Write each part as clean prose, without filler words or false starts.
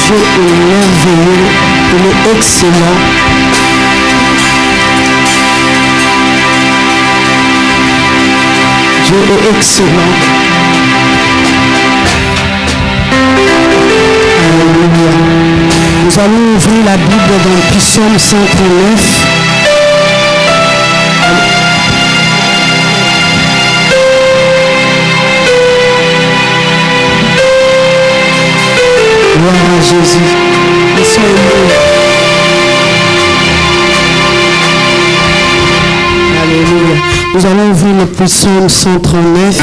Dieu est merveilleux, il est excellent. Dieu est excellent. Alléluia. Nous allons ouvrir la Bible dans Psaume 139. Gloire à Jésus. Ils sont aimés. Alléluia. Nous allons ouvrir le Psaume 139.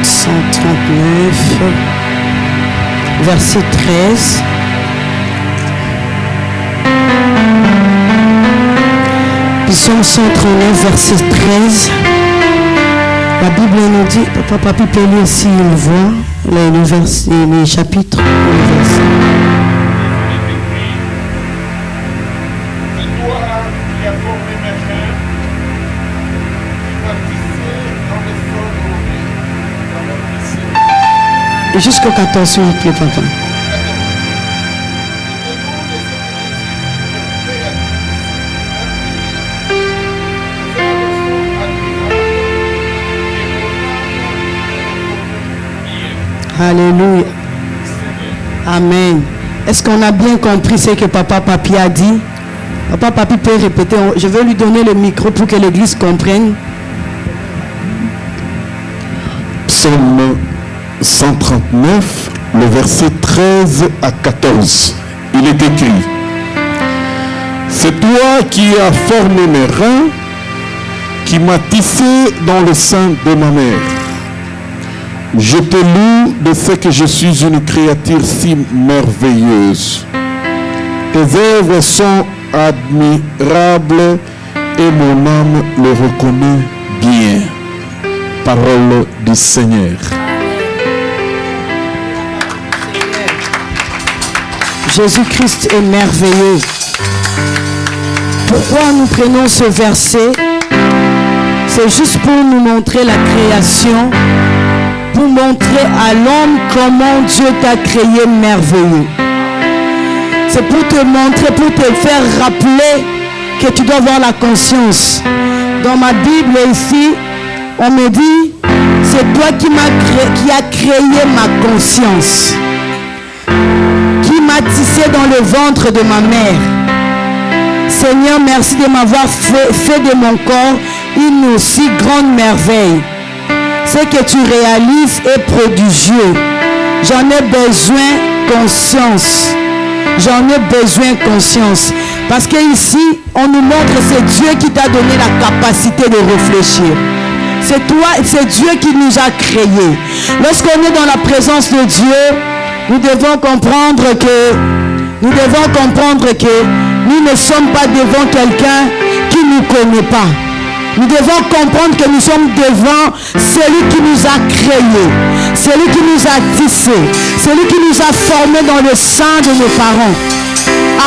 Psaume 139, verset 13. Psaume 139, verset 13. La Bible nous dit, Papa peut lire s'il voit les chapitres et les versets. C'est toi qui as formé mes mains, qui m'as tissé dans le sol de mon Et jusqu'au 14, s'il vous plaît, Papa. Alléluia. Amen. Est-ce qu'on a bien compris ce que Papa Papi a dit? Papa Papi peut répéter. Je vais lui donner le micro pour que l'église comprenne. Psaume 139, le verset 13 à 14. Il est écrit: c'est toi qui as formé mes reins, qui m'as tissé dans le sein de ma mère. Je te loue de ce que je suis une créature si merveilleuse. Tes œuvres sont admirables et mon âme le reconnaît bien. Parole du Seigneur. Jésus-Christ est merveilleux. Pourquoi nous prenons ce verset? C'est juste pour nous montrer la création, pour montrer à l'homme comment Dieu t'a créé merveilleux. C'est pour te montrer, pour te faire rappeler que tu dois avoir la conscience. Dans ma Bible ici, on me dit, c'est toi qui as créé ma conscience, qui m'a tissé dans le ventre de ma mère. Seigneur, merci de m'avoir fait de mon corps une aussi grande merveille. Ce que tu réalises est prodigieux. J'en ai besoin conscience. J'en ai besoin conscience. Parce qu'ici, on nous montre que c'est Dieu qui t'a donné la capacité de réfléchir. C'est toi, c'est Dieu qui nous a créés. Lorsqu'on est dans la présence de Dieu, nous devons comprendre que nous ne sommes pas devant quelqu'un qui ne nous connaît pas. Nous devons comprendre que nous sommes devant celui qui nous a créés, celui qui nous a tissés, celui qui nous a formés dans le sein de nos parents.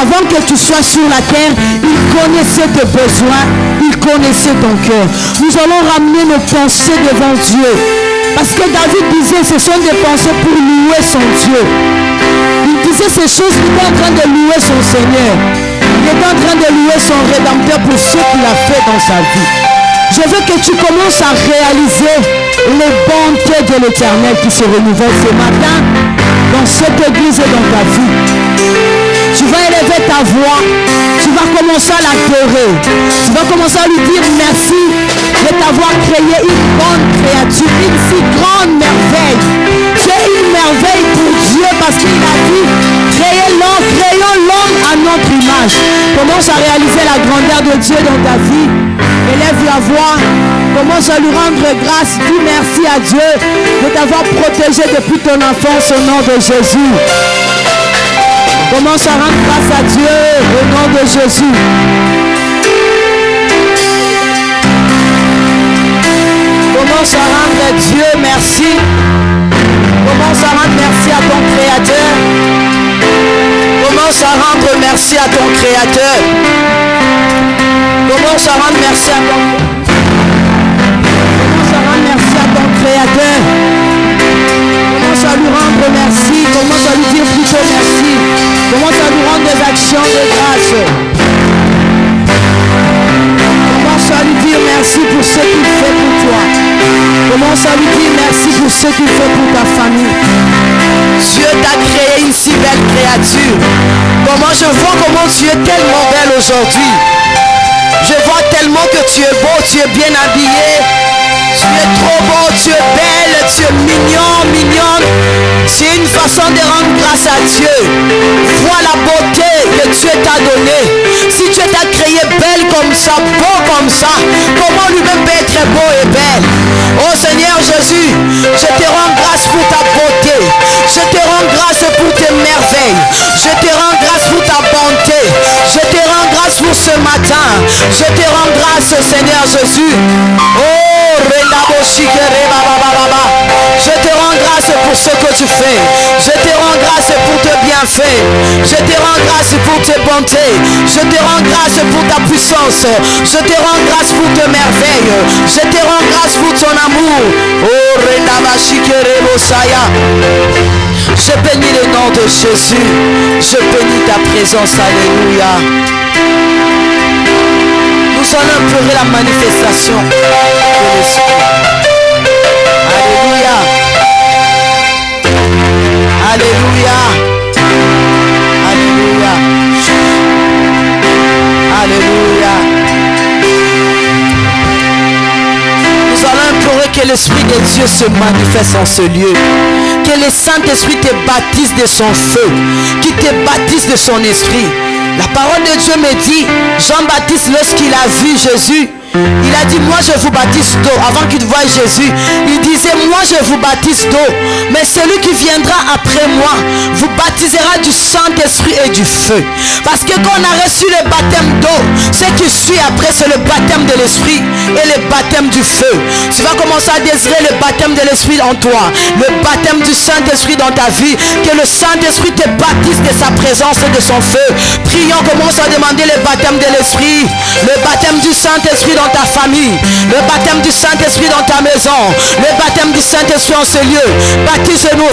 Avant que tu sois sur la terre, il connaissait tes besoins, il connaissait ton cœur. Nous allons ramener nos pensées devant Dieu. Parce que David disait, ce sont des pensées pour louer son Dieu. Il disait ces choses, il est en train de louer son Seigneur. Il est en train de louer son Rédempteur pour ce qu'il a fait dans sa vie. Je veux que tu commences à réaliser les bontés de l'Éternel qui se renouvellent ce matin dans cette église et dans ta vie. Tu vas élever ta voix, tu vas commencer à l'adorer, tu vas commencer à lui dire merci de t'avoir créé une bonne créature, une si grande merveille. Tu es une merveille pour Dieu parce qu'il a dit créons l'homme à notre image. Commence à réaliser la grandeur de Dieu dans ta vie. Élève la voix, commence à lui rendre grâce, dis merci à Dieu de t'avoir protégé depuis ton enfance au nom de Jésus. Commence à rendre grâce à Dieu au nom de Jésus. Commence à rendre Dieu merci. Commence à rendre merci à ton Créateur. Commence à rendre merci à ton Créateur. Commence à rendre merci à ton Créateur. Commence à rendre merci à Commence à lui dire merci pour ce qu'il fait pour ta famille. Dieu t'a créé une si belle créature. Comment je vois comment tu es tellement belle aujourd'hui. Je vois tellement que tu es beau, tu es bien habillé. Tu es trop beau, tu es belle, tu es mignon, mignonne. C'est une façon de rendre grâce à Dieu. Vois la beauté que Dieu t'a donnée. Si Dieu t'a créé belle comme ça, beau comme ça, comment lui-même peut être beau et belle? Oh Seigneur Jésus, je te rends grâce pour ta beauté. Je te rends grâce pour tes merveilles. Je te rends grâce pour ta bonté. Je te rends grâce pour ce matin. Je te rends grâce Seigneur Jésus. Oh, je te rends grâce pour ce que tu fais. Je te rends grâce pour tes bienfaits. Je te rends grâce pour tes bontés. Je te rends grâce pour ta puissance. Je te rends grâce pour tes merveilles. Je te rends grâce pour ton amour. Oh, je bénis le nom de Jésus. Je bénis ta présence. Alléluia. Nous allons implorer la manifestation de l'Esprit. Alléluia. Alléluia. Alléluia. Alléluia. Nous allons implorer que l'Esprit de Dieu se manifeste en ce lieu. Que le Saint-Esprit te baptise de son feu. Qu'il te baptise de son esprit. La parole de Dieu me dit, Jean-Baptiste, lorsqu'il a vu Jésus, il a dit, moi je vous baptise d'eau. Avant qu'il voie Jésus, il disait, moi je vous baptise d'eau. Mais celui qui viendra après moi vous baptisera du Saint-Esprit et du feu. Parce que quand on a reçu le baptême d'eau, ce qui suit après c'est le baptême de l'Esprit et le baptême du feu. Tu vas commencer à désirer le baptême de l'Esprit en toi, le baptême du Saint-Esprit dans ta vie. Que le Saint-Esprit te baptise de sa présence et de son feu. Prions, commence à demander le baptême de l'Esprit, le baptême du Saint-Esprit dans ta famille, le baptême du Saint-Esprit dans ta maison, le baptême du Saint-Esprit en ce lieu. Baptise-nous,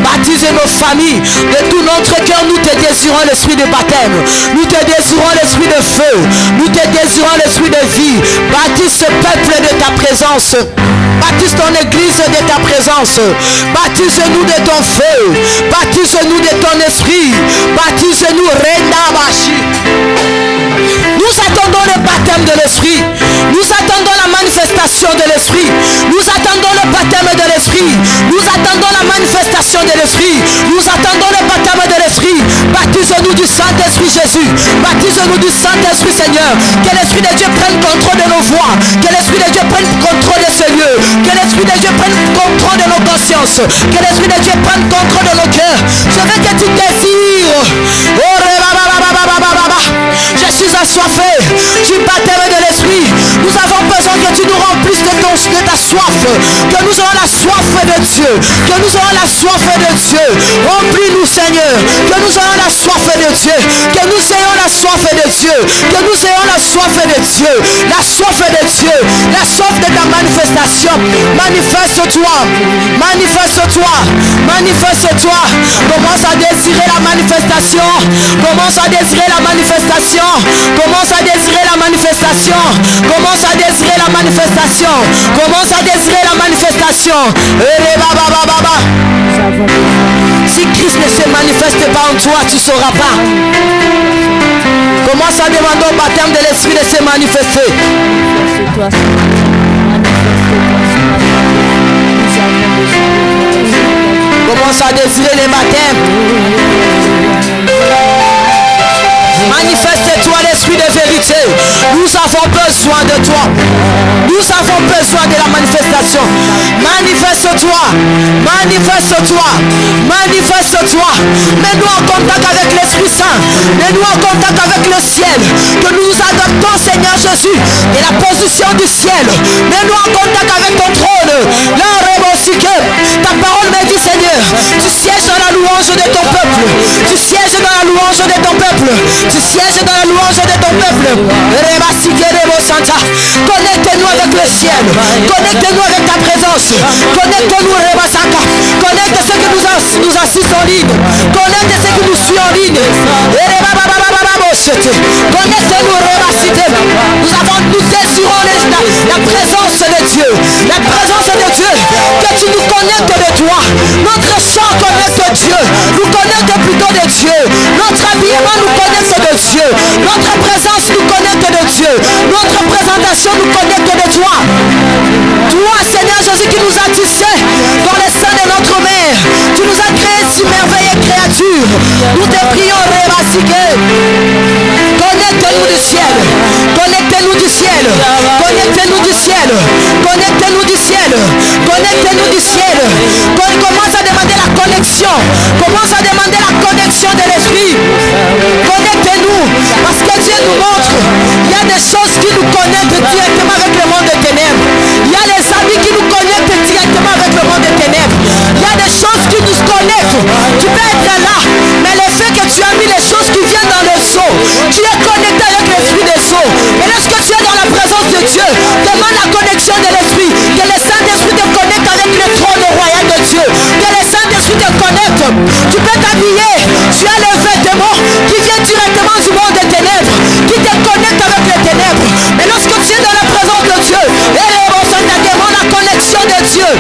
baptise nos familles. De tout notre cœur, nous te désirons l'esprit de baptême. Nous te désirons l'esprit de feu. Nous te désirons l'esprit de vie. Baptise ce peuple de ta présence. Baptise ton église de ta présence. Baptise-nous de ton feu. Baptise-nous de ton esprit. Baptise-nous, Renabashi. Nous attendons le baptême de l'esprit. Nous attendons la manifestation de l'esprit. Nous attendons le baptême de l'esprit. Nous attendons la manifestation de l'esprit. Nous attendons le baptême de l'esprit. Baptise-nous du Saint-Esprit Jésus. Baptise-nous du Saint-Esprit Seigneur. Que l'Esprit de Dieu prenne contrôle de nos voix. Que l'Esprit de Dieu prenne contrôle de ce lieu. Que l'Esprit de Dieu prenne contrôle de nos consciences. Que l'Esprit de Dieu prenne contrôle de nos cœurs. Je veux que tu désires. Oh, je suis assoiffé du baptême de l'esprit. Nous avons besoin que tu nous remplisses de ta soif. Que nous ayons la soif de Dieu. Que nous ayons la soif de Dieu. Remplis-nous Seigneur. Que nous ayons la soif de Dieu. Que nous ayons la soif de Dieu. Que nous ayons la soif de Dieu. La soif de Dieu. La soif de ta manifestation. Manifeste-toi. Manifeste-toi. Manifeste-toi. Commence à désirer la manifestation. Commence à désirer la manifestation. Commence à désirer la manifestation. Commence à désirer la manifestation. Commence à désirer la manifestation. Si Christ ne se manifeste pas en toi, tu ne sauras pas. Commence à demander au baptême de l'esprit de se manifester. Commence à désirer les baptêmes. Manifeste-toi l'esprit de vérité. Nous avons besoin de toi. Nous avons besoin de la manifestation. Manifeste-toi. Manifeste-toi. Manifeste-toi. Mets-nous en contact avec l'Esprit Saint. Mets-nous en contact avec le ciel. Que nous nous adaptons, Seigneur Jésus, et la position du ciel. Mets-nous en contact avec ton trône. Là, ta parole me dit, Seigneur, tu sièges dans la louange de ton peuple. Tu sièges dans la louange de ton peuple. Tu sièges dans la louange de ton peuple. Connecte-nous avec le ciel. Connecte-nous avec ta présence. Connecte-nous, connecte ceux qui nous assistent en ligne. Connecte ceux qui nous suivent en ligne. Connecte-nous, nous désirons la présence de Dieu. connexion nous connecte de toi. Toi, Seigneur Jésus, qui nous a tissés dans les seins de notre mère. Tu nous as créés si merveilleuses créatures. Nous te prions, Rébassique. Connecte-nous du ciel. Connectez-nous du ciel. Connectez-nous du ciel. Connectez-nous du ciel. Connectez-nous du ciel. Commence à demander la connexion. Commence à demander la connexion de l'esprit. Connectez-nous. Parce que Dieu nous montre. Il y a des choses qui nous connectent directement avec le monde des ténèbres. Il y a les amis qui nous connectent directement avec le monde des ténèbres. Il y a des choses qui nous connectent. Tu peux être là. Mais le fait que tu as mis les choses qui viennent dans le seau. Tu es connecté avec l'esprit des seaux. Et lorsque tu es dans la présence de Dieu, demande la connexion de l'esprit. Que le Saint-Esprit te connecte avec le trône royal de Dieu. Que le Saint-Esprit te connecte. Tu peux t'habiller. Tu as le vêtement qui vient directement du monde des ténèbres. Qui te connecte avec les ténèbres. Et lorsque tu es dans la présence de Dieu, demande la connexion de Dieu.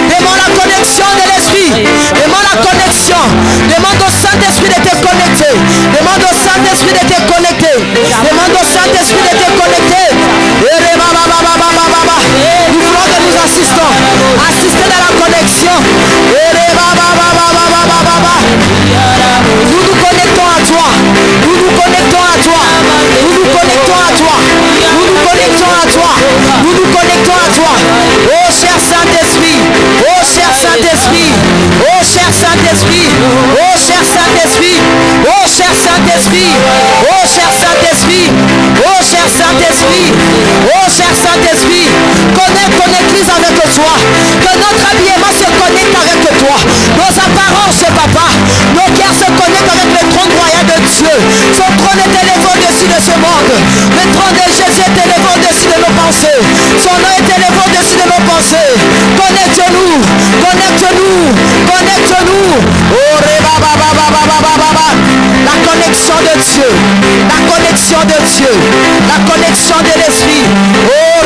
Demande la connexion de l'esprit. Demande la connexion. Demande au Saint-Esprit de te connecter. Demande au Saint-Esprit de te connecter. Demande au Saint-Esprit de te connecter. Nous voulons que nous assistons. Assister à la connexion. Nous nous connectons à toi. Nous nous connectons à toi. Nous nous connectons à toi. Nous nous connectons à toi. Nous nous connectons à toi. Oh cher Saint-Esprit. Oh cher Saint-Esprit. Oh cher Saint-Esprit. Oh cher Saint-Esprit. Oh cher Saint-Esprit. Oh cher Saint-Esprit. Oh cher Saint-Esprit. Oh cher Saint-Esprit. Connecte ton église avec toi. Que notre habillement se connecte avec toi. Nos apparences, papa. Nos cœurs se connectent avec le trône royal de Dieu. Son trône est élevé au-dessus de ce monde. Le trône de Jésus est élevé au-dessus de nos pensées. Son nom est élevé au-dessus de nos pensées. Connecte-nous. Connecte-nous. Connecte-nous. Oh, la connexion de Dieu. La connexion de Dieu. La connexion de l'esprit. Oh,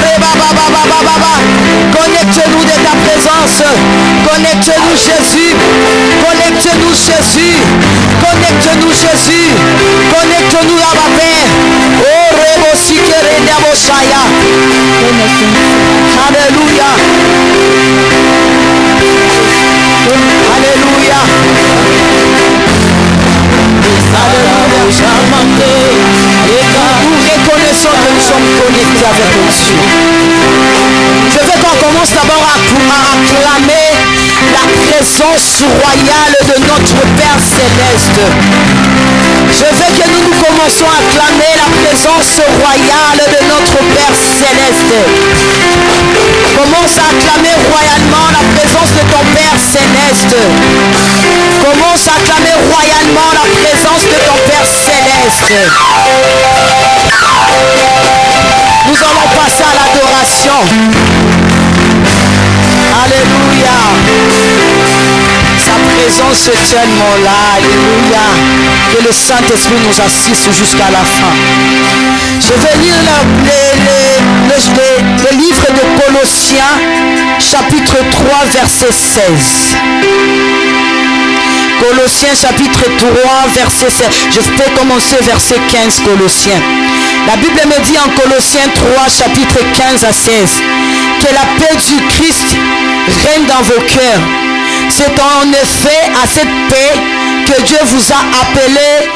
connecte-nous de ta présence. Connecte-nous Jésus. Connecte-nous Jésus. Connecte-nous Jésus. Connecte-nous à ma Père. Oh, Alléluia. Alléluia. Nous reconnaissons que nous sommes connectés avec Dieu. Je veux qu'on commence d'abord à acclamer la présence royale de notre Père Céleste. Je veux que nous commençons à acclamer la présence royale de notre Père Céleste. Commence à acclamer royalement la présence de ton Père Céleste. Commence à acclamer royalement la présence de ton Père Céleste. Nous allons passer à l'adoration. Alléluia. Sa présence est tellement là. Alléluia. Que le Saint-Esprit nous assiste jusqu'à la fin. Je vais lire le livre de Colossiens, chapitre 3, verset 16. Colossiens, chapitre 3, verset 16. Je peux commencer verset 15, Colossiens. La Bible me dit en Colossiens 3, chapitre 15 à 16, que la paix du Christ règne dans vos cœurs. C'est en effet à cette paix que Dieu vous a appelé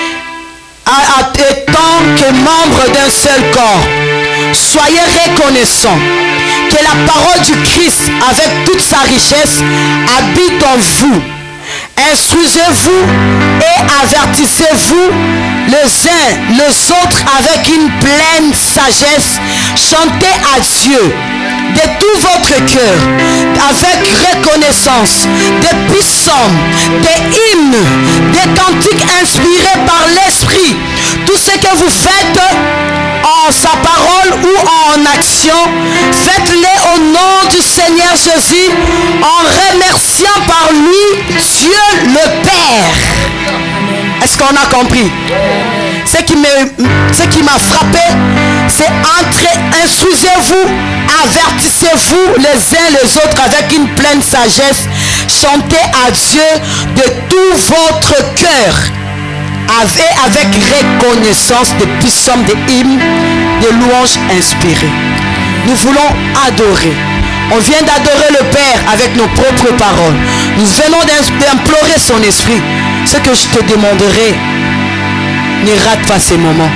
étant que membre d'un seul corps. Soyez reconnaissants que la parole du Christ avec toute sa richesse habite en vous. Instruisez-vous et avertissez-vous les uns les autres avec une pleine sagesse. Chantez à Dieu de tout votre cœur avec reconnaissance, des psaumes, des hymnes, des cantiques inspirés par l'Esprit. Tout ce que vous faites en sa parole ou en action, faites-le au nom du Seigneur Jésus en remerciant par lui Dieu le Père. Est-ce qu'on a compris? Ce qui m'a frappé, c'est instruisez-vous, avertissez-vous les uns les autres avec une pleine sagesse. Chantez à Dieu de tout votre cœur. avec reconnaissance des psaumes, des hymnes, des louanges inspirées. Nous voulons adorer. On vient d'adorer le Père avec nos propres paroles. Nous venons d'implorer son esprit. Ce que je te demanderai, ne rate pas ces moments.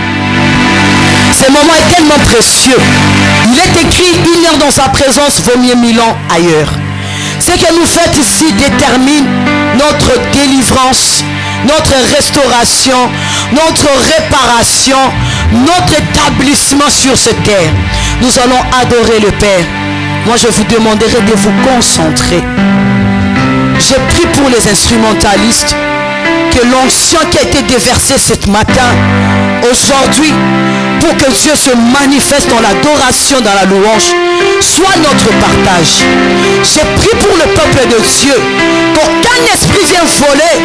Ces moments est tellement précieux. Il est écrit, 1 heure dans sa présence vaut mieux 1000 ans ailleurs. Ce que nous faites ici détermine notre délivrance, notre restauration, notre réparation, notre établissement sur cette terre. Nous allons adorer le Père. Moi, je vous demanderai de vous concentrer. Je prie pour les instrumentalistes que l'onction qui a été déversée ce matin, aujourd'hui, pour que Dieu se manifeste dans l'adoration, dans la louange, soit notre partage. Je prie pour le peuple de Dieu, qu'aucun esprit vienne voler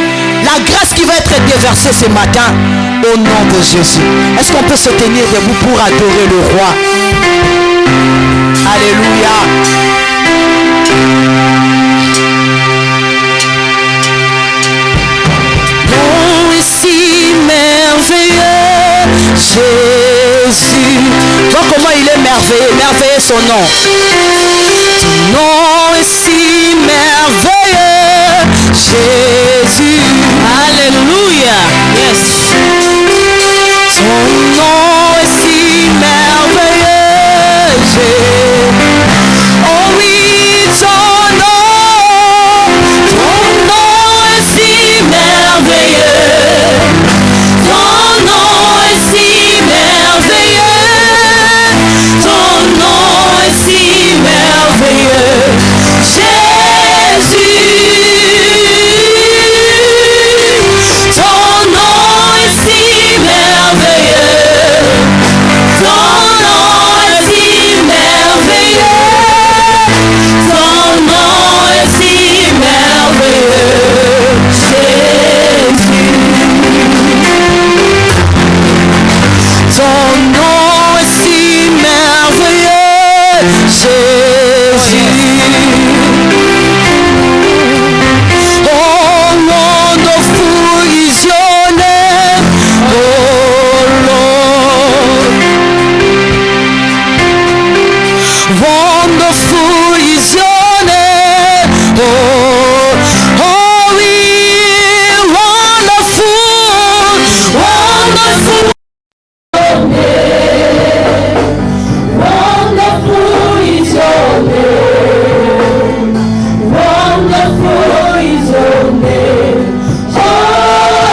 la grâce qui va être déversée ce matin, au nom de Jésus. Est-ce qu'on peut se tenir debout pour adorer le roi? Alléluia. Bon et si merveilleux, Jésus. Vois comment il est merveilleux, merveilleux son nom. Ton nom est si merveilleux, Jésus. Alléluia. Yes. Ton nom est si merveilleux, Jésus. Oh oui, ton nom est si merveilleux. Ton nom est si merveilleux. Ton nom est si merveilleux, Jésus. Ton nom est si merveilleux. Ton nom est si merveilleux. Ton nom est si merveilleux, Jésus. Ton nom est si merveilleux, Jésus. Oh, wonderful is your name, oh Lord. Wonderful is your name, oh we wonderful, wonderful. Wonderful is your name. Wonderful is your name. Oh Lord.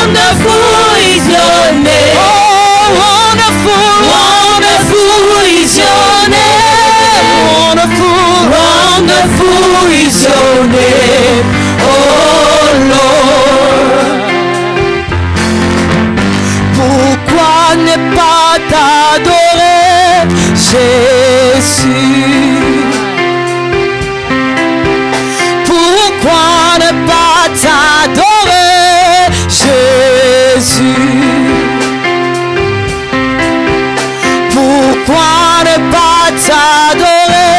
Wonderful is your name. Wonderful, wonderful is your name. Wonderful is your name. Jésus. Pourquoi ne pas t'adorer, Jésus? Pourquoi ne pas t'adorer,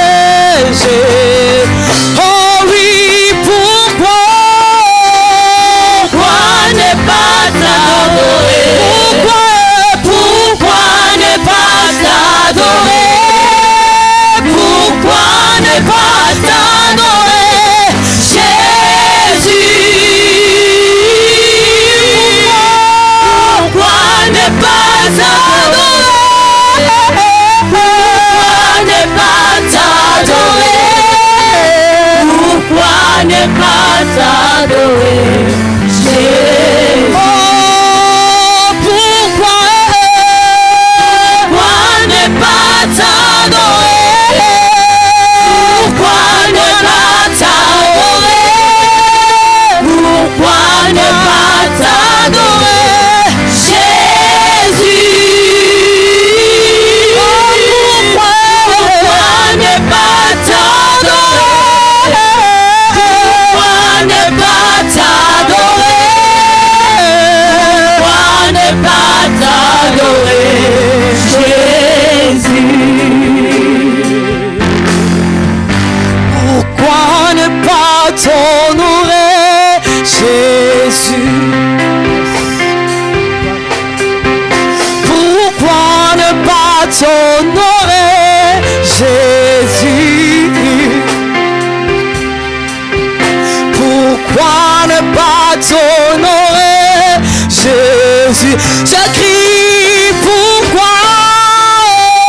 Jésus? Oh oui, pourquoi? Pourquoi ne pas t'adorer? Pourquoi ne pas t'adorer? Pourquoi ne pas t'adorer, Jésus? Pourquoi ne pas t'adorer? Pourquoi ne pas t'adorer? Pourquoi ne pas t'adorer, Jésus? Oh, pourquoi ne pas t'adorer? Pourquoi ne pas t'adorer? Pourquoi ne pas t'adorer, Jésus? Pourquoi ne pas t'adorer? Pourquoi ne pas t'adorer? Pourquoi ne pas t'adorer, Jésus? Pourquoi ne pas t'honorer, Jésus? Pourquoi ne pas t'honorer, Jésus? Pourquoi ne pas t'honorer, Jésus? Je crie, pourquoi?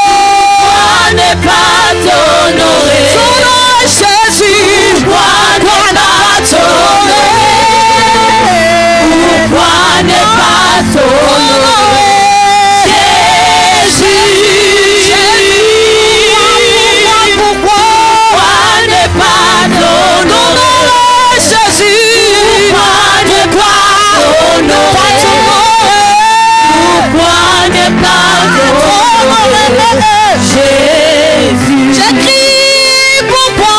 Pourquoi ne pas t'honorer, Jésus? Pourquoi ne pas t'honorer? Pourquoi ne pas t'honorer, Jésus? Pourquoi ne pas t'honorer, Jésus? Pourquoi ne pas t'honorer? Pourquoi ne pas t'honorer, Jésus? Je crie, pourquoi?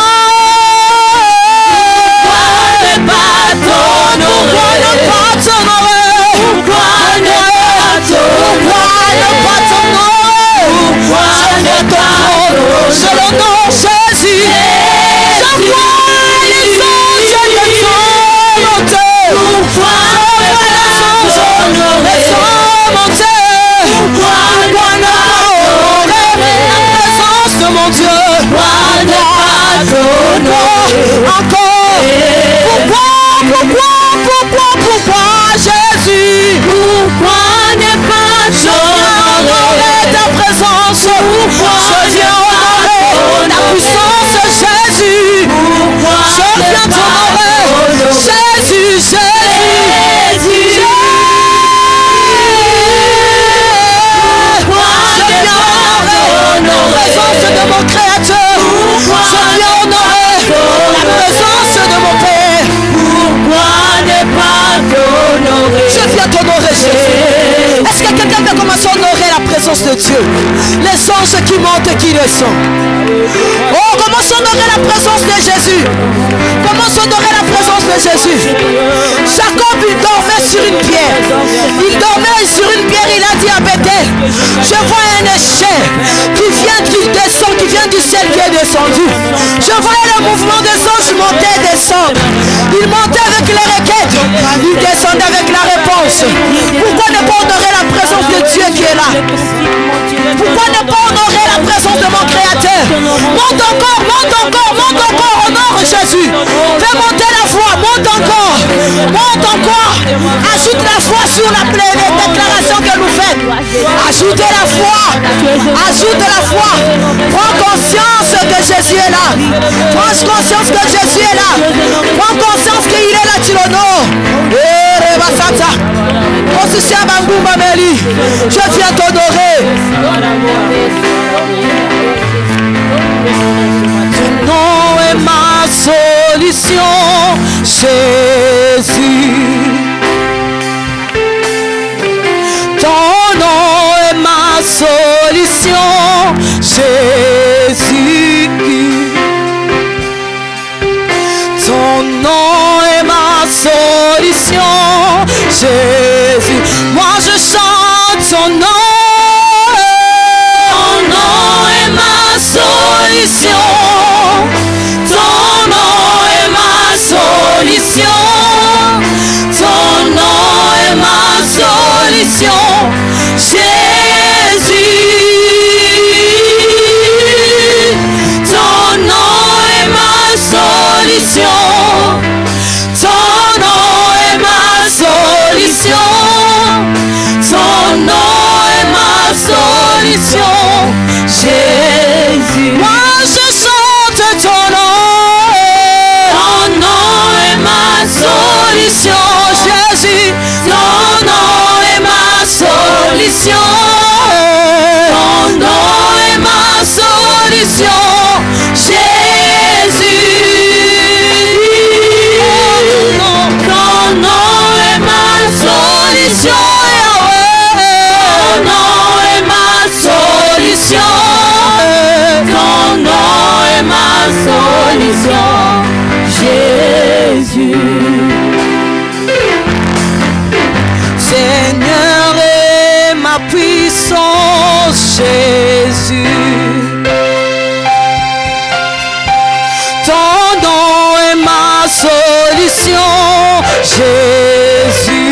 Pourquoi ne pas t'honorer? Pourquoi ne pas t'honorer? Pourquoi ne pas t'honorer? Pourquoi ne pas t'honorer? Je l'honore, Jésus. Je vois les anges monter. Pourquoi ne pas t'honorer? Pourquoi ne pas honorer la présence de mon Dieu? Pourquoi ne pas t'honorer? Encore. Pourquoi, Jésus? Pourquoi ne pas t'honorer ta présence? Je viens honorer la puissance, Jésus. Je viens t'honorer, Jésus, Jésus. Je viens honorer la présence de mon Créateur. Je viens honorer la présence de mon Père. Pourquoi ne pas t'honorer? Je viens t'honorer, Jésus. Est-ce que quelqu'un peut commencer à honorer la présence de Dieu? Les anges qui montent et qui descendent. Oh, commence à honorer la présence de Jésus. Commence à honorer la présence de Jésus. Jacob, il dormait sur une pierre. Il dormait sur une pierre. Il a dit à Bethel, je vois un échelle qui descend, qui vient du ciel, qui est descendu. Je voyais le mouvement des anges monter et descendre. Il montait avec les requêtes, il descendait avec la réponse. Pourquoi ne pas honorer la présence de Dieu qui est là? Pourquoi ne pas honorer la présence de mon Créateur? Monte encore, honore Jésus. Fais monter la foi, monte encore. Ajoute la foi sur la déclaration que nous faites. Ajoutez la foi. Prends conscience que Jésus est là. Prends conscience que Jésus est là. Prends conscience qu'il est là, tu l'honores. Je viens t'honorer. Ton nom est ma solution, Jésus. Ton nom est ma solution, Jésus. Ton nom est ma solution, Jésus. Moi je chante son nom. Ton nom est ma solution. Ton nom est ma solution. Ton nom est ma solution, Jésus. Ton nom est ma solution. Ton nom est ma solution. Ton nom est ma solution, Jésus. Moi je chante ton nom. Ton nom est ma solution, Jésus. Ton nom est ma solution. Ton nom est ma solution, Jésus. Ton nom est ma solution, Yahweh. Ton nom est ma solution. Ton nom est ma solution, Jésus. Seigneur est ma puissance, Jésus. Ton nom est ma solution, Jésus.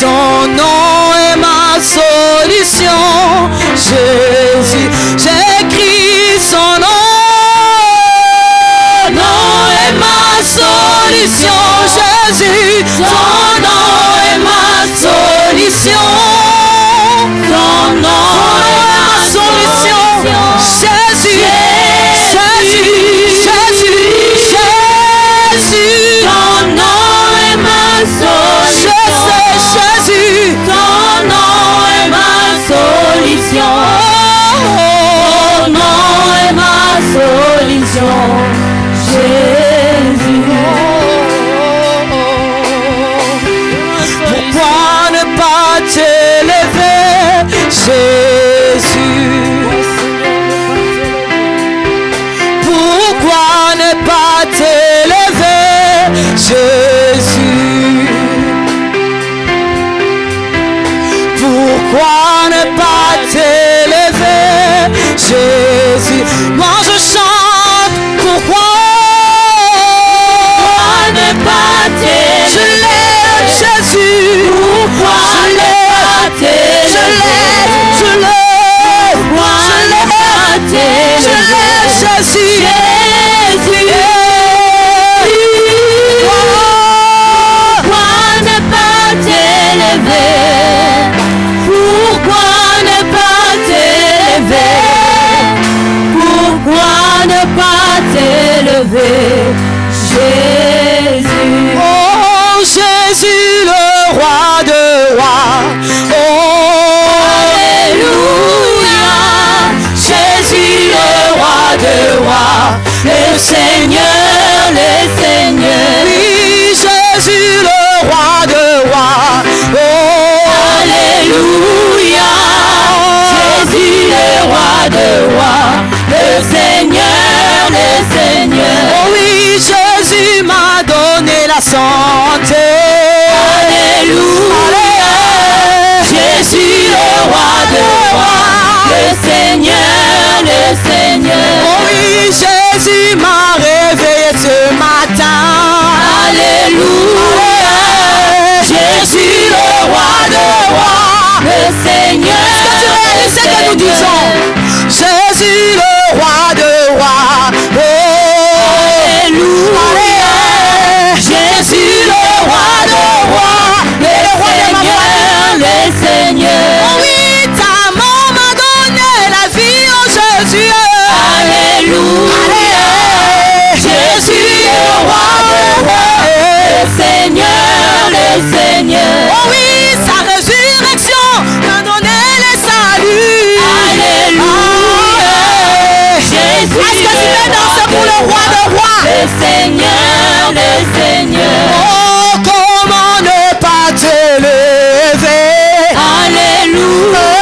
Ton nom est ma solution, Jésus. J'écris son nom. Ton nom est ma solution, Jésus. Ton nom est ma solution. Ton nom est ma solution, Jésus. Jésus, Jésus, Jésus. Ton nom est ma solution. Jésus. Ton nom est ma solution. Ton nom est ma solution, Jésus. Pourquoi ne pas t'élever, Jésus? Pourquoi ne pas t'élever, Jésus? Pourquoi ne pas t'élever, Jésus? Moi je chante, pourquoi ne pas t'élever? Je lève Jésus. Pourquoi ne pas t'élever? Je lève, je lève. Pourquoi ne pas t'élever? Je lève Jésus. Pourquoi ne pas t'élever? Pourquoi ne pas t'élever? Pourquoi ne pas t'élever, Jésus? Oh Jésus, le roi de rois. Oh Alléluia. Jésus, le roi de rois. Le Seigneur, le Seigneur. Oui, Jésus, le roi de rois. Oh Alléluia. Jésus, le roi de rois. Le Seigneur, le Seigneur. Oh oui, Jésus m'a donné la santé. Alléluia. Jésus, le roi de rois. Le Seigneur, le Seigneur. Oh oui, Jésus m'a réveillé ce matin. Alléluia. Jésus, le roi de rois. Le Seigneur. Est-ce que tu réalises ce que nous disons? Jésus, le roi de rois. Oh, Alléluia. Jésus, le roi de rois. Le roi de ma foi. Le Seigneur. Oh oui, ta mort m'a donné la vie, oh Jésus. Alléluia. Jésus, le roi de rois. Le Seigneur, le Seigneur. Oh oui, sa résurrection m'a donné le salut. Alléluia. Jésus, est-ce que tu veux danser pour le roi de rois? Le Seigneur, le Seigneur. Oh, comment ne pas t'élever? Alléluia.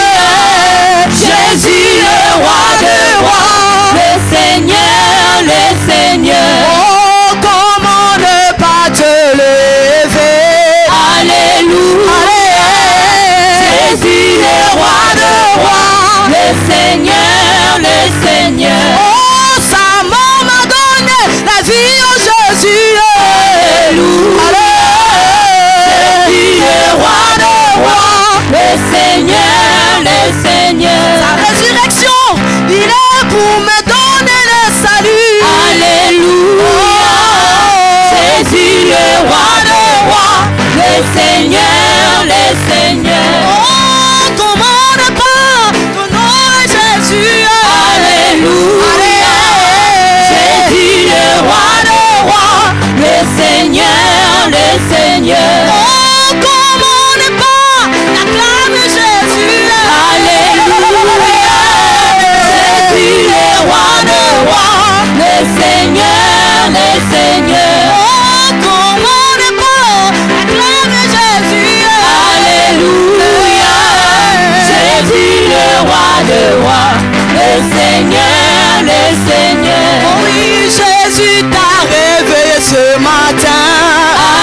des rois, le Seigneur, le Seigneur. Oui, Jésus t'a réveillé ce matin.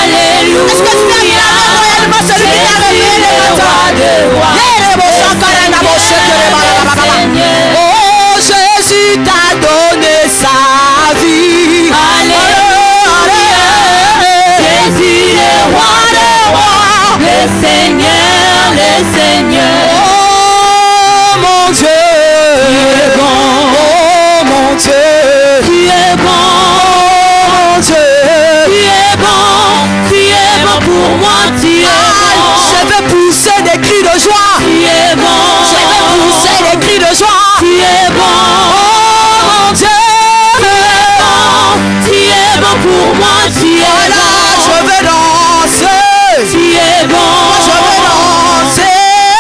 Alléluia. Est-ce que tu as réellement celui qui t'a réveillé le matin? Oh, Jésus t'a donné sa vie. Alléluia. Jésus le roi des rois, le Seigneur, le Seigneur. Oh mon Dieu, tu es bon. Oh mon Dieu, tu es bon. Oh mon Dieu, tu es bon. Tu es bon pour moi, tu es bon. Je vais pousser des cris de joie. Tu es bon. Je vais pousser des cris de joie. Tu es bon. Oh mon Dieu, tu es bon. Tu es bon pour moi, tu es bon. Je vais danser. Tu es bon. Je vais danser.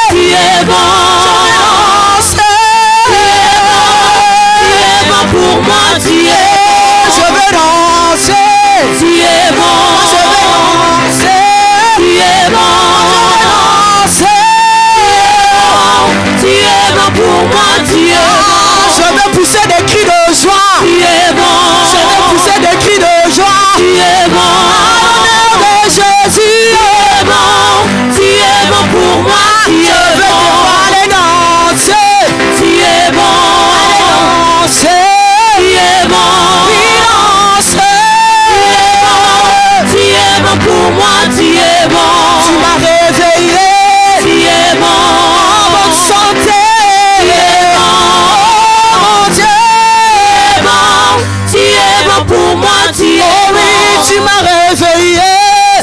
Tu es bon. Pour moi, tu es bon. Je veux danser. Tu es bon. Je veux danser. Tu es bon. Je veux danser. Tu es bon pour moi, tu es bon. Je veux pousser des cris de joie. Tu es bon. Je veux pousser des cris de joie. Tu es bon. Au nom de Jésus. Tu es bon. Tu es bon pour moi. Tu es bon. Je veux aller danser. Tu es bon. Aller danser. Tu es bon, tu es bon pour moi, tu es bon. Tu m'as réveillé, tu es bon. En bonne santé, tu es bon. Oh mon Dieu, tu es bon pour moi, tu es bon. Oui, tu m'as réveillé,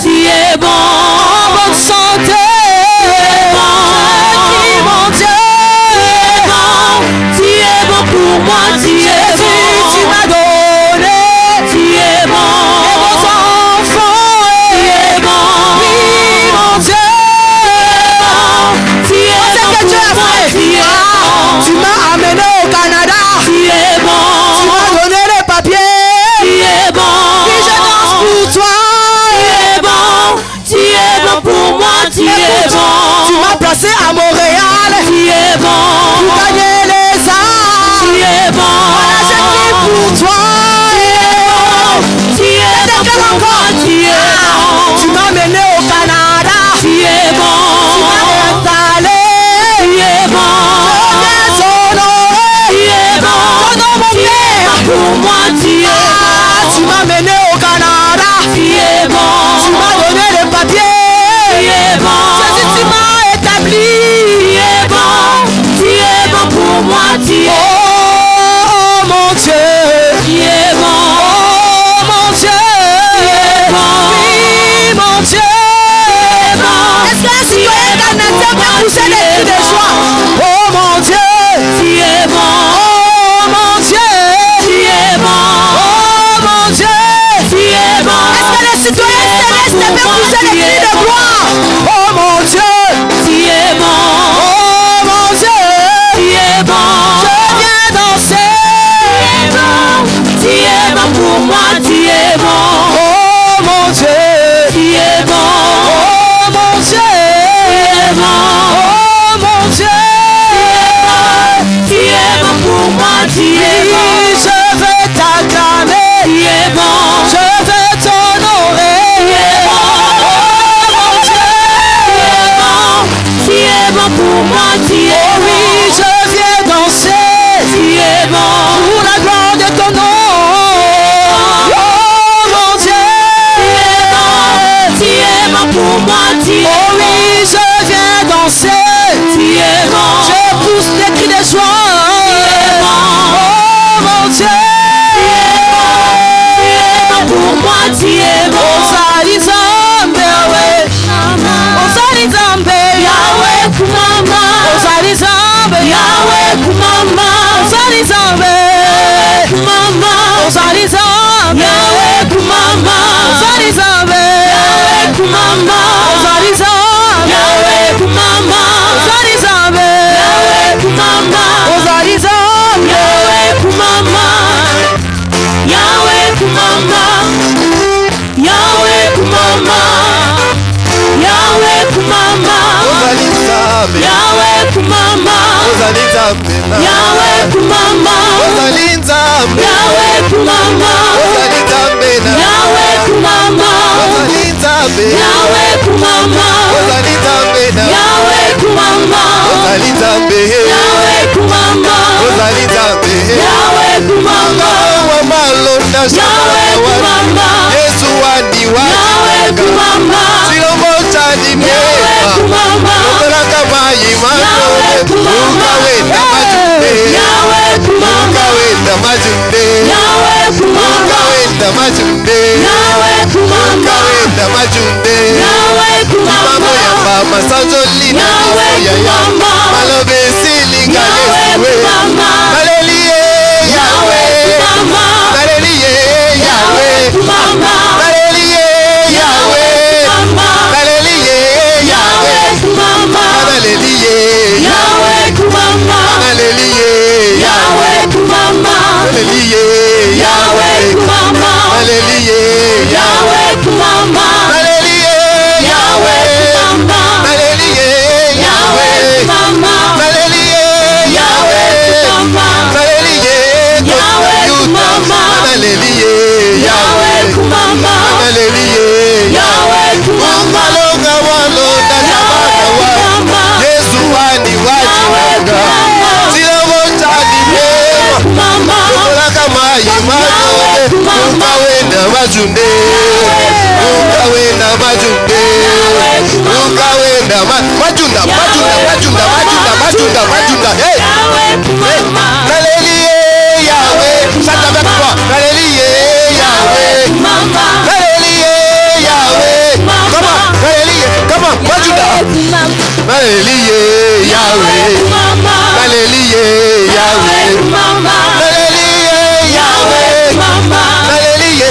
tu es bon. En bonne santé, tu es bon. Mon Dieu, tu es bon pour moi, tu es bon. Tu m'as donné, tu es bon. Et vos enfants, tu es bon. Oui, mon Dieu, tu es bon. Tu es bon. Tu m'as amené au Canada, tu es bon. Tu m'as donné les papiers, tu es bon. Oui, je danse pour toi, tu es bon. Tu es bon pour moi, tu es bon. Tu m'as placé à Montréal, tu es bon. Pour gagner les arts, tu es bon. Pour toi, tu es bon pour moi, tu es bon. Tu m'as mené au Canada, tu es bon. Tu m'as installé, tu es bon. Je viens honorer, tu es bon. Ton nom, mon Père, pour moi, tu es bon. Tu m'as mené au Canada, tu es bon. Tu m'as donné les papiers, tu es bon. Jésus, tu m'as établi, tu es bon. Tu es bon pour moi, tu es bon. Oh mon Dieu. Tu es bon, oh mon Dieu, tu es bon, oui mon Dieu, tu es bon. Est-ce que si tu es canadien, peut pousser des cris de joie? Oh mon Dieu, tu es bon, oh mon Dieu, tu es bon, oh mon Dieu, tu es bon. Est-ce que les citoyens célestes peuvent pousser des cris de gloire? Oh mon Dieu, tu es bon, oh mon Dieu, tu es bon. Je viens danser. Tu es bon pour moi, tu es bon. Oh mon Dieu, tu es bon. Oh mon Dieu, tu es bon. Oh mon Dieu, tu es bon pour moi, tu es bon. Je vais t'acclamer, tu es bon. Je vais t'honorer, tu es bon. Oh mon Dieu, tu es bon pour moi, tu es bon. Oui, je viens danser, tu es bon. Pour la gloire de ton nom. Pour moi, tu es bon. Oh oui, je viens danser. Tu es bon. Je pousse des cris de joie. Tu es bon. Oh mon Dieu. Tu es bon. Tu es bon pour moi, tu es bon. Osali Zambe, Yahweh. Osali Zambe, Yahweh Kumama. Osali Zambe, Yahweh Kumama. Osali Zambe, Kumama. Osali Zambe, Yahweh Kumama. Osali Zambe. Kumama, Ozaliza, Yahweh Kumama, Ozaliza, Yahweh Kumama, Ozaliza, Yahweh Kumama, Yahweh Kumama, Yahweh Kumama, Yahweh Kumama, Ozaliza, Yahweh Kumama, ozali nzambe na Yahweh kumama, ozali nzambe Yahweh kumama, ozali nzambe na Yahweh kumama, ozali nzambe Yahweh kumama, ozali nzambe na Yahweh kumama, ozali nzambe Yahweh kumama, ozali nzambe Yahweh kumama, wa malonda Yahweh kumama, Yesu wandi Yahweh kumama, silongo chani Yahweh mema kumama, lokolaka mayi Yahweh kumama, ukawenda majunde Yahweh kumama, ukawenda majunde Yahweh kumama, ukawenda majunde Yahweh kumama, ukawenda majunde Yahweh mambo ya kumama, mama sanzolina Yahweh ya kumama, malobe silinga Yahweh Yesuwe kumama, Maleliye Yahweh kumama, Maleliye Yahweh kumama, Maleliye Yahweh kumama, Maleliye Yahweh kumama, Maleliye Yahweh kumama, Maleliye Yahweh kumama, Maleliye Yahweh kumama, Maleliye Yahweh kumama, Maleliye Yahweh kumama, Maleliye Yahweh kumama, Maleliye Yahweh kumama, Maleliye Yahweh kumama, Maleliye Yahweh kumama, Maleliye Yahweh kumama, Malonga walonda Yahweh shabaka wa kumama, Yesu wani Yahweh wajinanga kumama, Silongo chani mema kumama, Lokolaka mayi Yahweh mazonde kumama, Ukawenda majunde Ukawenda majunde Ukawenda majunda Hey Yahweh kumama, Maleliye Yahweh Chante avec moi Maleliye Yahweh kumama, Maleliye Yahweh Comment Maleliye Comment majunda Maleliye Yahweh kumama, Maleliye Yahweh kumama, Maleliye Yahweh kumama, Maleliye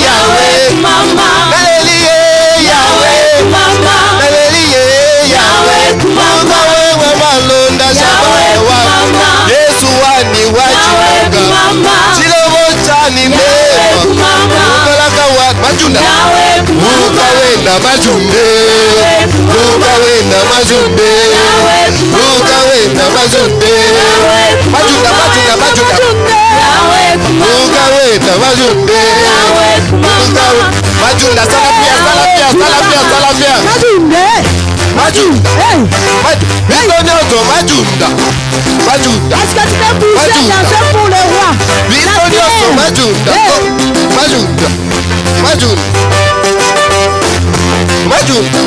Yahweh kumama, Maleliye Yahweh kumama, Maleliye Yahweh kumama, Ukawewe walonda shabaka wa Yesu wani wajinanga kumama, Chilobo chani mema kumama, Ukalaka wa majunda Yahweh kumama, Ukawenda majunde Ukawenda majunde Ukawenda majunde Majunda Yahweh kumama, Ukawenda majunde Yahweh kumama, Majunda salapia Majunde, Majunda hey, Biso nyonso majunda Majunda est-ce que tu peux pousser danser pour le roi? Biso nyonso majunda Majunda Majunda Majunda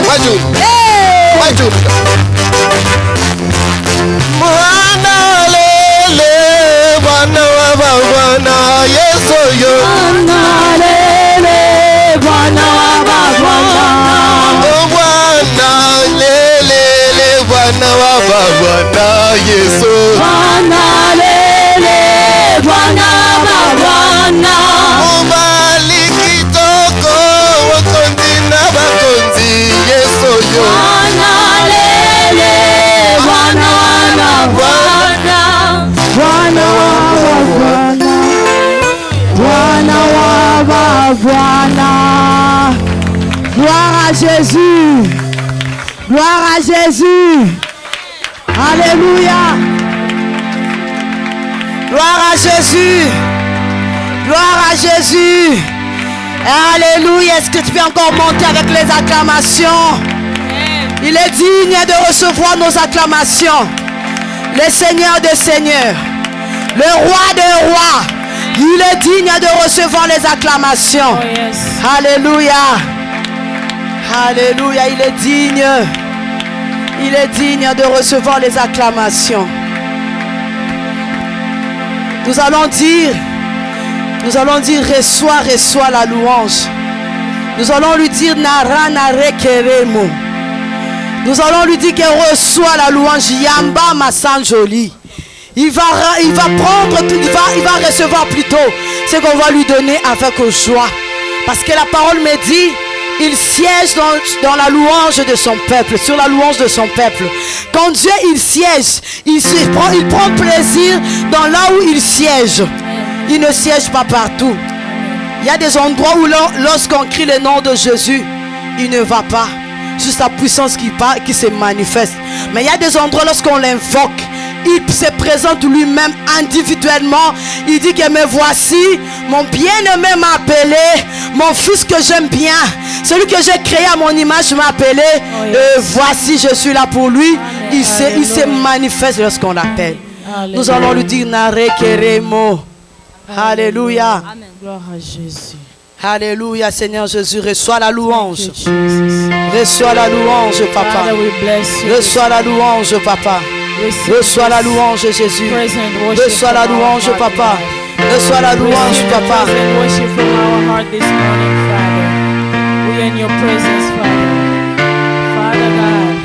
Majunda Hey, Majunda Mwana lele Mwana wa bwana Yesu yo Analele, Bwana wa Bwana. Oh, Bwana lele Bwana wa bwana Yesu Analele, Bwana wa Bwana. Mubali kitoko wakonzi na bakonzi Yesu yo Analele, Bwana wa Bwana. Bwana wa Bwana. Bwana wa Bwana. Gloire à Jésus. Gloire à Jésus. Alléluia. Gloire à Jésus. Gloire à Jésus. Alléluia. Est-ce que tu peux encore monter avec les acclamations? Il est digne de recevoir nos acclamations. Le Seigneur des Seigneurs. Le Roi des Rois. Il est digne de recevoir les acclamations. Alléluia. Alléluia. Il est digne. Il est digne de recevoir les acclamations. Nous allons dire, reçois la louange. Nous allons lui dire, nara nare keremo. Nous allons lui dire qu'elle reçoit la louange. Yamba Massanjoli. Il va recevoir plutôt ce qu'on va lui donner avec joie. Parce que la parole me dit, il siège dans la louange de son peuple, sur la louange de son peuple. Quand Dieu il siège, il prend plaisir dans là où il siège. Il ne siège pas partout. Il y a des endroits où lorsqu'on crie le nom de Jésus, il ne va pas. Juste sa puissance qui se manifeste. Mais il y a des endroits lorsqu'on l'invoque, il se présente lui-même individuellement. Il dit que me voici, mon bien-aimé m'a appelé, mon fils que j'aime bien, celui que j'ai créé à mon image m'a appelé. Et voici, je suis là pour lui. Il se manifeste lorsqu'on l'appelle. Nous allons lui dire Nare Keremo. Alléluia. Amen. Gloire à Jésus. Alléluia, Seigneur Jésus, reçois la louange. Thank you, Jesus. Reçois la louange, Papa. Father, we bless you. Reçois la louange, Papa. Receive Reçois la louange, Jésus. praise and worship Reçois la from our louange, heart, Papa. God. Reçois la louange, Receive Papa. praise and worship from our heart this morning, Father. We are in your presence, Father. Father God,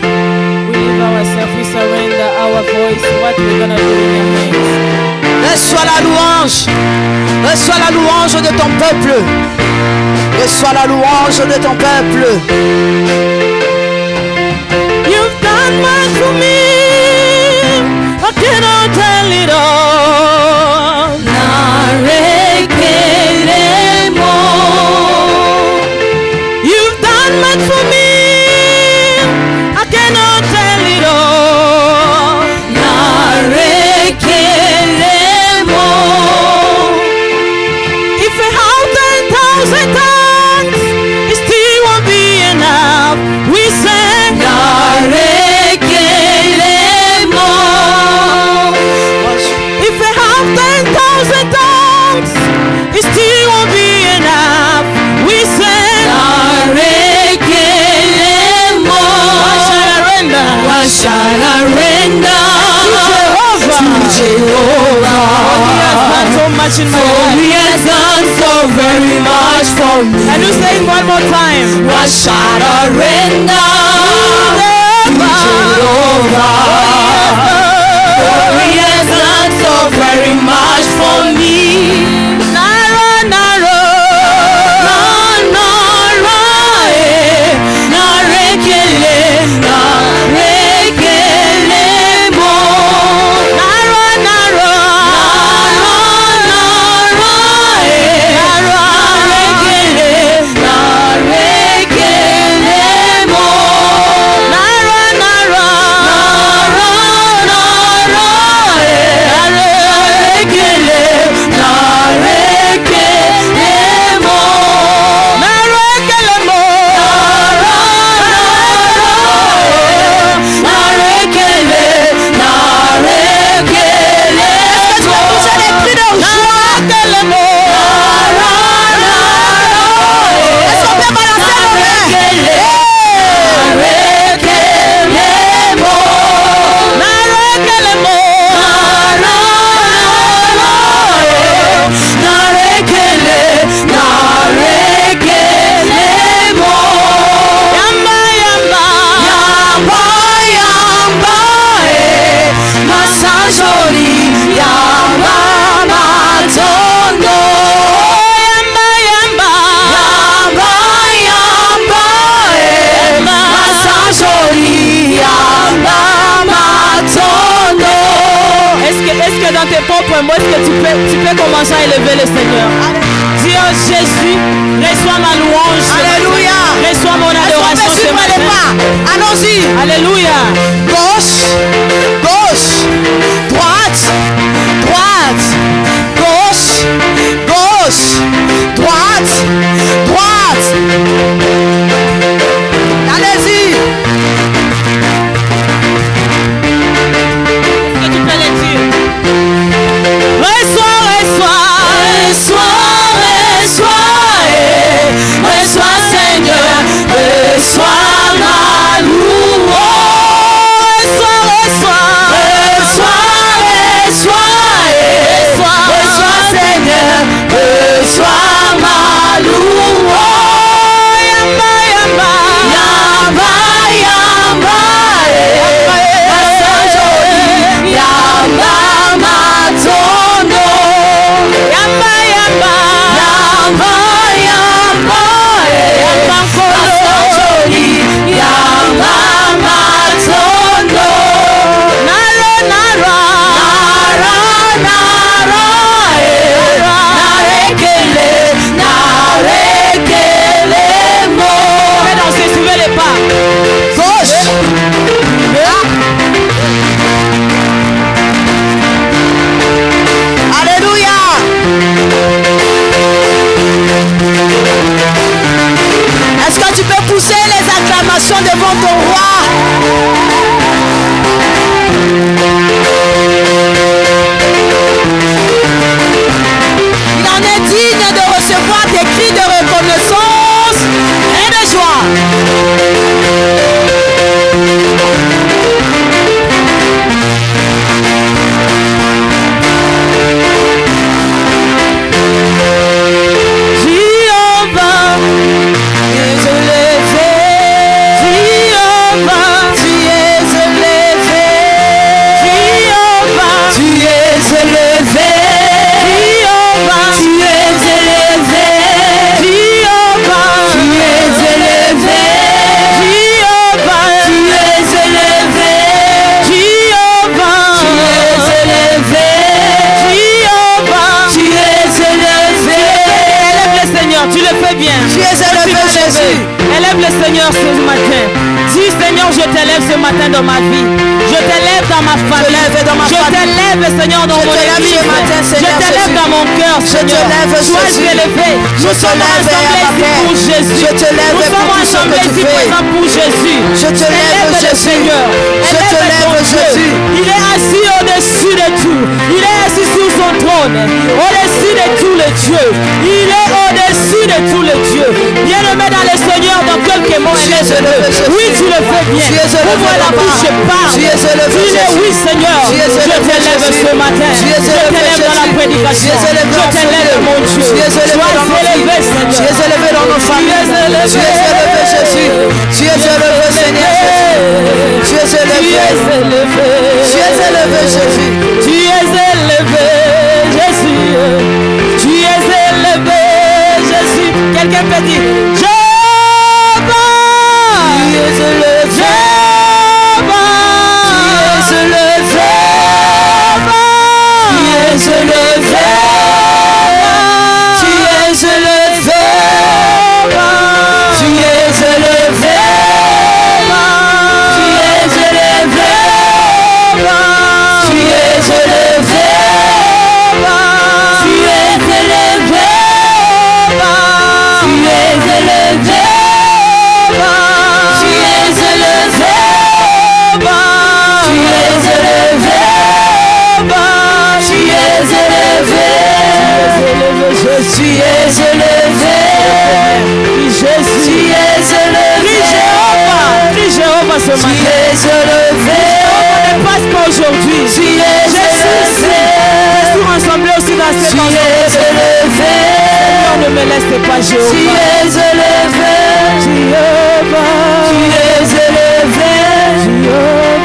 we leave ourselves, we surrender our voice, what we're gonna do in your hands. Reçois la louange. Reçois la louange de ton peuple. Reçois la louange de ton peuple. You've done much for me, I cannot tell it all. You've done much for me, I cannot tell it all. If I have 10,000 tongues, it still won't be enough. We sing If I have 10,000 tongues, it still won't be enough. We sing What shall I render? Jehovah. He has done so much in my life. He has done so very much for me. Can you say it one more time? What shall I render? Jehovah. For he has done so very much for me. Nara, Nara. Dans tes propres mots, est-ce que tu peux commencer à élever le Seigneur? Dis oh Jésus, reçois ma louange. Alléluia. Reçois mon adoration ce matin. Allons-y. Alléluia. Gauche, gauche, droite, droite, gauche, gauche, droite, droite. Allez-y. Est-ce que tu peux le dire? Reçois, Reçois Seigneur, reçois ma louange. reçois, bien. Tu es élevé, Jésus. Élève le Seigneur ce matin. Dis Seigneur, je t'élève ce matin dans ma vie. Je t'élève dans ma famille. Je t'élève Seigneur dans mon église. Je t'élève dans mon cœur, Seigneur. Sois élevé. Nous sommes rassemblés ici pour Jésus. Nous sommes rassemblés ici présents pour Jésus. Je te lève, le Jésus. Seigneur. Je te lève, Jésus. Il est assis au-dessus de tout. Il est assis sur son trône. Au-dessus de tous les dieux. Il est au-dessus de tous les dieux. Bien-aimé dans le Seigneur, dans quelques mots, il est élevé. Oui, tu le fais bien. Ouvre la bouche et parle. Dis-le, oui, Seigneur. Je t'élève ce matin. Je t'élève dans la prédication. Je t'élève, mon Dieu. Sois élevé, Seigneur. Tu es élevé dans nos familles. Tu es élevé, Jésus. Tu es élevé, Seigneur Jésus. Tu es élevé. Tu es élevé, Jésus. Tu es élevé, Jésus. Tu es élevé, Jésus. Quelqu'un peut dire, je Tu es élevé. Tu es élevé. Tu es élevé. Tu es élevé. Tu es élevé. Tu es élevé. Tu es élevé. Tu es élevé. Tu es élevé. Tu es élevé. Tu es élevé. Tu es élevé. Tu es élevé. Jésus, tu es élevé. prie Jéhovah ce matin. Tu es élevé. Ne passe pas aujourd'hui. Tu es élevé. Je suis rassemblé aussi dans cette Tu es élevé. Seigneur, ne me laisse pas, Jéhovah. Tu es élevé. Jéhovah. Tu es élevé. Jéhovah.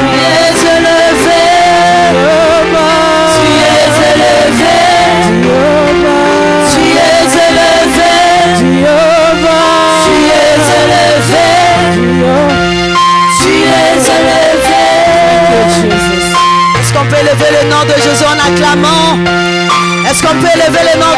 Tu es élevé. Tu es élevé. Tu es élevé. Tu es élevé. Tu es élevé. Est-ce qu'on peut élever le nom de Jésus en acclamant? Est-ce qu'on peut élever le nom